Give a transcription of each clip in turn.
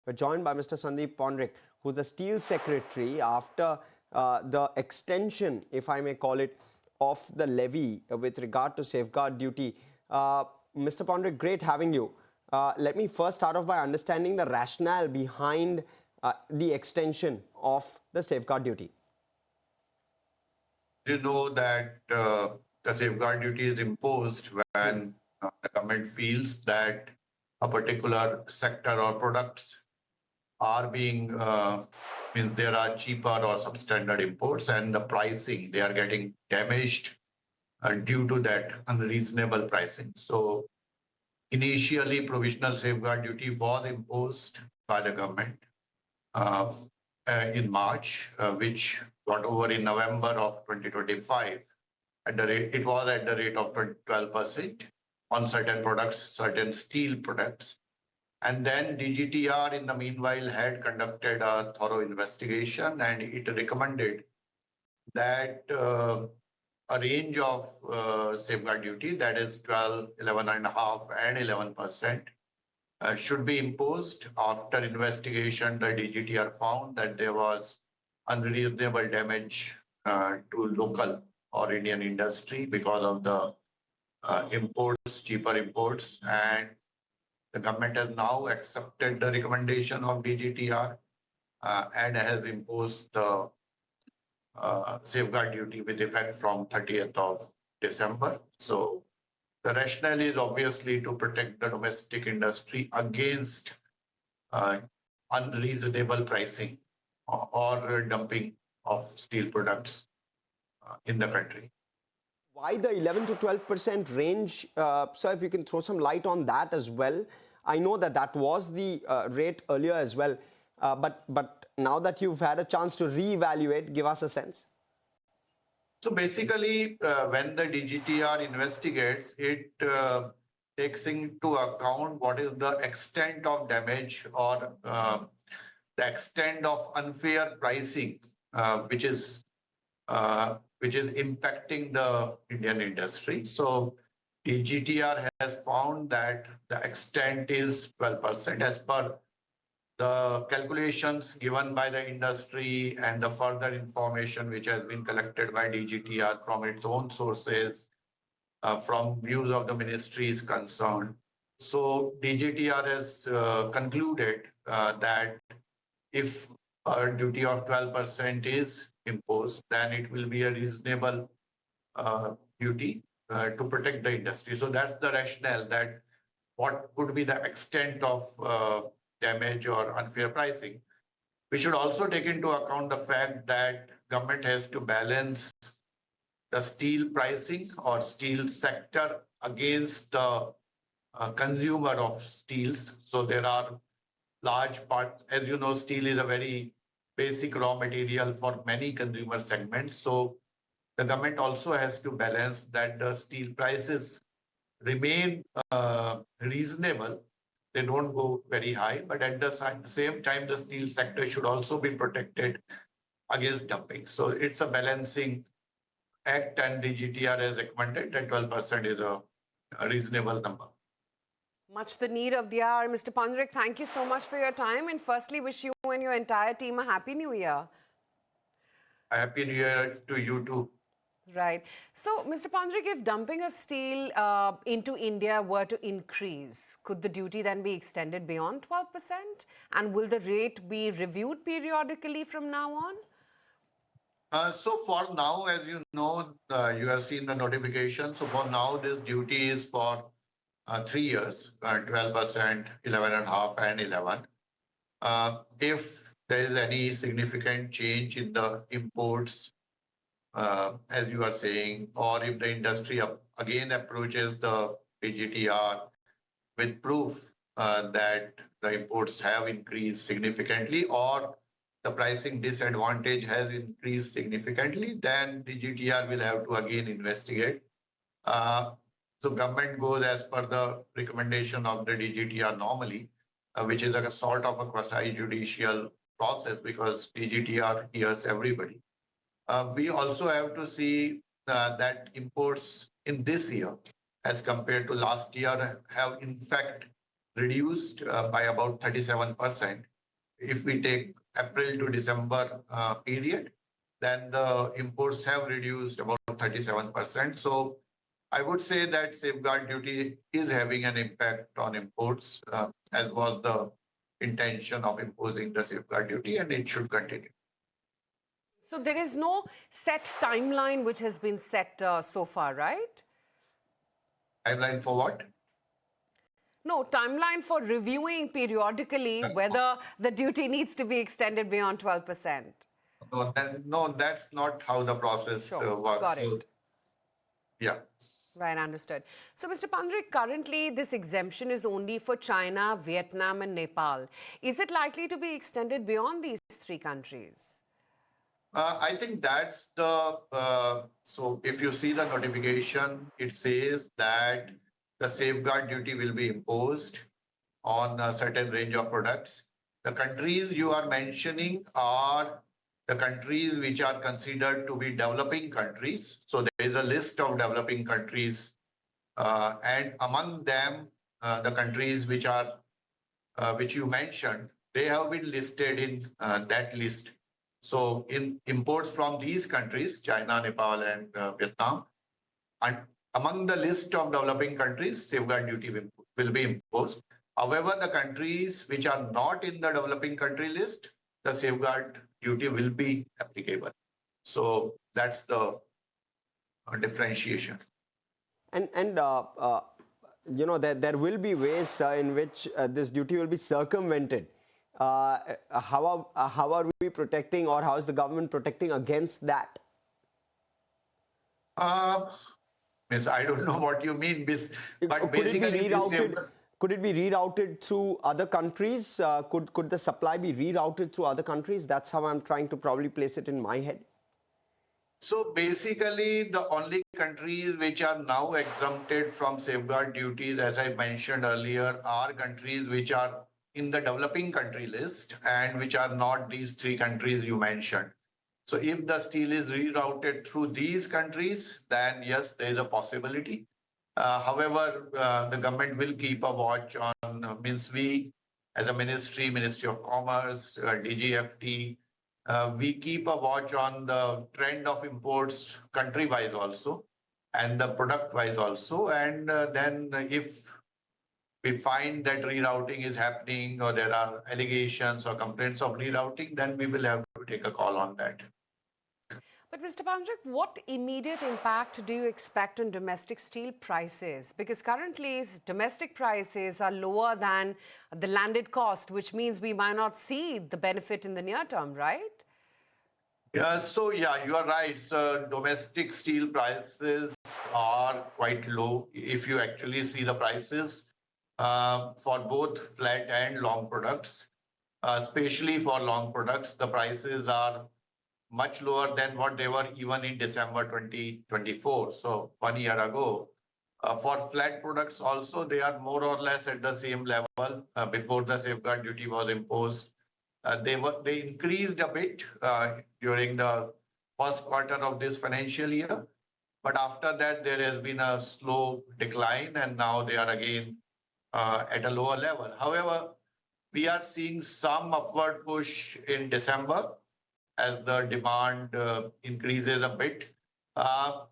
We're joined by Mr. Sandeep Pondrik, who's the Steel Secretary after the extension, if I may call it, of the levy with regard to safeguard duty. Mr. Pondrik, great having you. Let me first start off by understanding the rationale behind the extension of the safeguard duty. You know that the safeguard duty is imposed when the government feels that a particular sector or products are being, there are cheaper or substandard imports, and the pricing, they are getting damaged due to that unreasonable pricing. So initially, provisional safeguard duty was imposed by the government in March, which got over in November of 2025. It was at the rate of 12% on certain products, certain steel products. And then DGTR in the meanwhile had conducted a thorough investigation, and it recommended that a range of safeguard duty, that is 12, 11.5 and 11%, should be imposed. After investigation, the DGTR found that there was unreasonable damage to local or Indian industry because of the imports, cheaper imports, and the government has now accepted the recommendation of DGTR and has imposed the safeguard duty with effect from 30th of December. So the rationale is obviously to protect the domestic industry against unreasonable pricing or dumping of steel products in the country. Why the 11 to 12% range? Sir, if you can throw some light on that as well. I know that that was the rate earlier as well, but now that you've had a chance to reevaluate, give us a sense. So basically, when the DGTR investigates, it takes into account what is the extent of damage or the extent of unfair pricing, which is impacting the Indian industry. So DGTR has found that the extent is 12% as per the calculations given by the industry and the further information which has been collected by DGTR from its own sources, from views of the ministries concerned. So DGTR has concluded that if a duty of 12% is imposed, then it will be a reasonable duty to protect the industry. So that's the rationale, that what could be the extent of damage or unfair pricing. We should also take into account the fact that government has to balance the steel pricing or steel sector against the consumer of steels. So there are large part, as you know, steel is a very basic raw material for many consumer segments. So the government also has to balance that the steel prices remain reasonable. They don't go very high, but at the same time, the steel sector should also be protected against dumping. So it's a balancing act, and DGTR has recommended that 12% is a reasonable number. Much the need of the hour. Mr. Pondrik, thank you so much for your time, and firstly wish you and your entire team a Happy New Year. A Happy New Year to you too. Right. So, Mr. Pondrik, if dumping of steel into India were to increase, could the duty then be extended beyond 12%? And will the rate be reviewed periodically from now on? So for now, as you know, you have seen the notification. So for now, this duty is for 3 years, 12%, 11.5 and 11. If there is any significant change in the imports, as you are saying, or if the industry again approaches the DGTR with proof that the imports have increased significantly or the pricing disadvantage has increased significantly, then DGTR will have to again investigate. So government goes as per the recommendation of the DGTR normally, which is a sort of a quasi-judicial process because DGTR hears everybody. We also have to see that imports in this year as compared to last year have in fact reduced by about 37%. if we take April to December period, then the imports have reduced about 37%. So I would say that safeguard duty is having an impact on imports, as was the intention of imposing the safeguard duty, and it should continue. So there is no set timeline which has been set so far, right? Timeline for what? No, timeline for reviewing periodically whether the duty needs to be extended beyond 12%. No, that's not how the process works. Got So, it. yeah. Right, understood. So, Mr. Pandrik, currently this exemption is only for China, Vietnam and Nepal. Is it likely to be extended beyond these three countries? I think that's so if you see the notification, it says that the safeguard duty will be imposed on a certain range of products. The countries you are mentioning are the countries which are considered to be developing countries. So there is a list of developing countries, and among them, the countries which are which you mentioned, they have been listed in that list. So in imports from these countries, China, Nepal, and Vietnam, and among the list of developing countries, safeguard duty will be imposed. However, the countries which are not in the developing country list, the safeguard duty will be applicable. So that's the differentiation. And you know, there will be ways in which this duty will be circumvented. How are we protecting, or how is the government protecting against that? Means I don't know what you mean, but basically could it be rerouted through other countries? Could the supply be rerouted through other countries? That's how I'm trying to probably place it in my head. So basically, the only countries which are now exempted from safeguard duties, as I mentioned earlier, are countries which are in the developing country list and which are not these three countries you mentioned. So if the steel is rerouted through these countries, then yes, there is a possibility. However, the government will keep a watch on, means we as a ministry, Ministry of Commerce, DGFT, we keep a watch on the trend of imports country-wise also and the product-wise also. And then if we find that rerouting is happening or there are allegations or complaints of rerouting, then we will have to take a call on that. But Mr. Pandrik, what immediate impact do you expect on domestic steel prices? Because currently domestic prices are lower than the landed cost, which means we might not see the benefit in the near term, right? Yeah, so yeah, you are right. So domestic steel prices are quite low. If you actually see the prices for both flat and long products, especially for long products, the prices are much lower than what they were even in December 2024. So 1 year ago. For flat products also, they are more or less at the same level before the safeguard duty was imposed. They increased a bit during the first quarter of this financial year, but after that there has been a slow decline, and now they are again at a lower level. However, we are seeing some upward push in December as the demand increases a bit.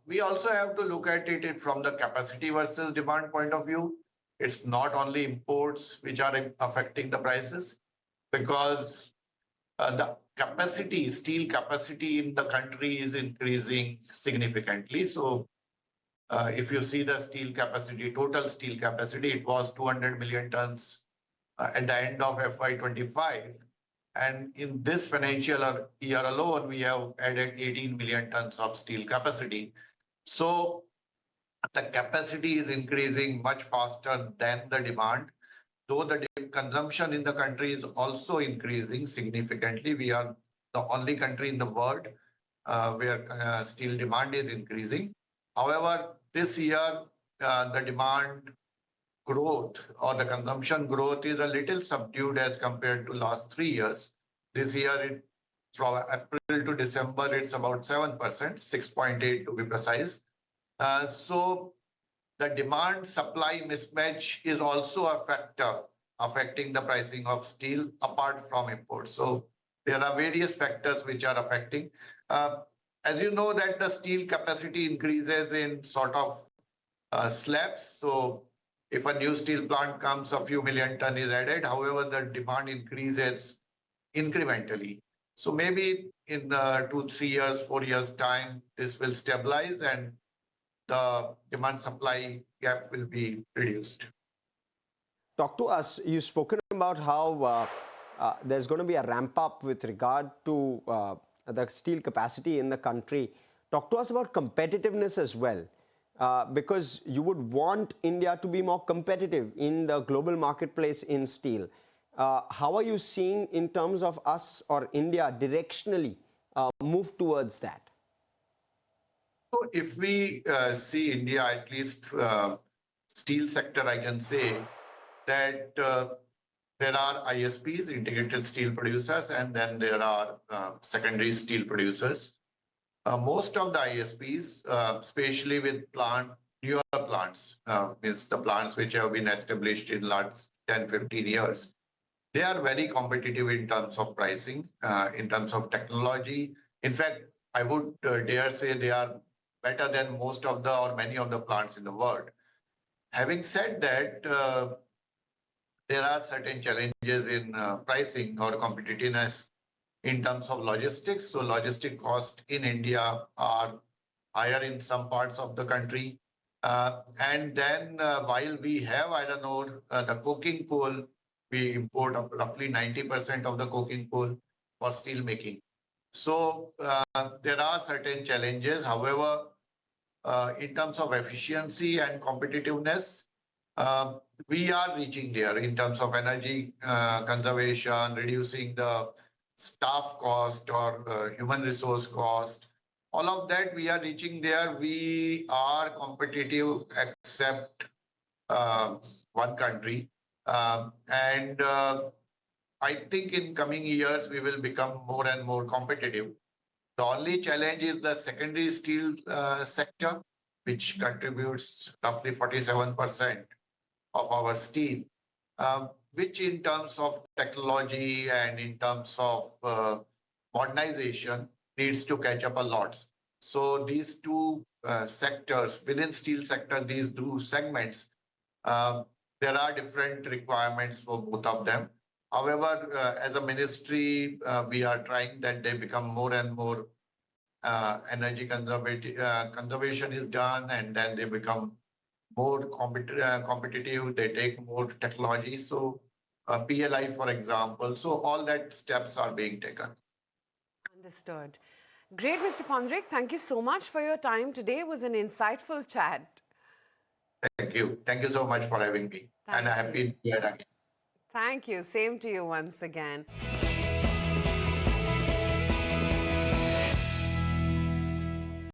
We also have to look at it from the capacity versus demand point of view. It's not only imports which are affecting the prices, because the capacity, steel capacity in the country is increasing significantly. So if you see the steel capacity, total steel capacity, it was 200 million tons at the end of FY25. And in this financial year alone, we have added 18 million tons of steel capacity. So the capacity is increasing much faster than the demand. Though the consumption in the country is also increasing significantly, we are the only country in the world where steel demand is increasing. However, this year, the demand growth or the consumption growth is a little subdued as compared to last 3 years. This year, from April to December, it's about 7%, 6.8 to be precise. So the demand supply mismatch is also a factor affecting the pricing of steel apart from imports. So there are various factors which are affecting. As you know that the steel capacity increases in sort of slabs. So if a new steel plant comes, a few million ton is added. However, the demand increases incrementally. So maybe in 2, 3 years, 4 years time, this will stabilize and the demand supply gap will be reduced. Talk to us. You've spoken about how there's going to be a ramp up with regard to the steel capacity in the country. Talk to us about competitiveness as well, because you would want India to be more competitive in the global marketplace in steel. How are you seeing in terms of us or India directionally move towards that? So if we see India, at least steel sector, I can say that there are ISPs, integrated steel producers, and then there are secondary steel producers. Most of the ISPs, especially with newer plants, means the plants which have been established in last 10, 15 years, they are very competitive in terms of pricing, in terms of technology. In fact, I would dare say they are better than most of the or many of the plants in the world. Having said that, there are certain challenges in pricing or competitiveness in terms of logistics. So logistic costs in India are higher in some parts of the country. And then while we have iron ore, the coking coal, we import roughly 90% of the coking coal for steel making. So there are certain challenges. However, in terms of efficiency and competitiveness, we are reaching there in terms of energy conservation, reducing the staff cost or human resource cost. All of that we are reaching there. We are competitive except one country. And I think in coming years, we will become more and more competitive. The only challenge is the secondary steel sector, which contributes roughly 47% of our steel, which in terms of technology and in terms of modernization needs to catch up a lot. So these two sectors within steel sector, these two segments, there are different requirements for both of them. However, as a ministry, we are trying that they become more and more energy conservation is done, and then they become more competitive. They take more technology. So PLI, for example. So all that steps are being taken. Understood. Great, Mr. Pondrik. Thank you so much for your time today. It was an insightful chat. Thank you. Thank you so much for having me. And I'm happy to be here again. Thank you. Same to you once again.